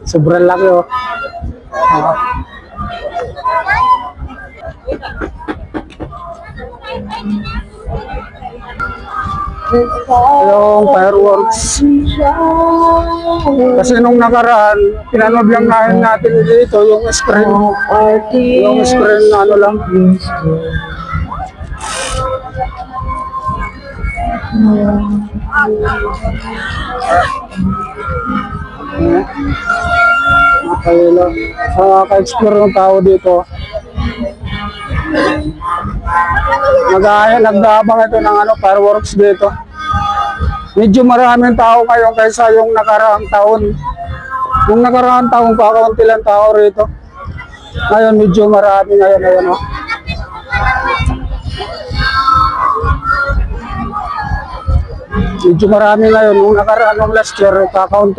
Sobrang laki oh. Yung fireworks. Kasi nung nakaraan, pinanood lang natin dito yung screen. Yung screen na ano lang. Nakaka-explore ng tao dito. Nagdaabang ito ng fireworks dito. Medyo maraming tao ngayon kaysa yung nakaraang taon. Yung nakaraang taon pa, kaunti lang tao rito. Ngayon medyo marami ngayon. Ayun, oh. Medyo marami ngayon. Nung nakaraan ng last year, kakaunti.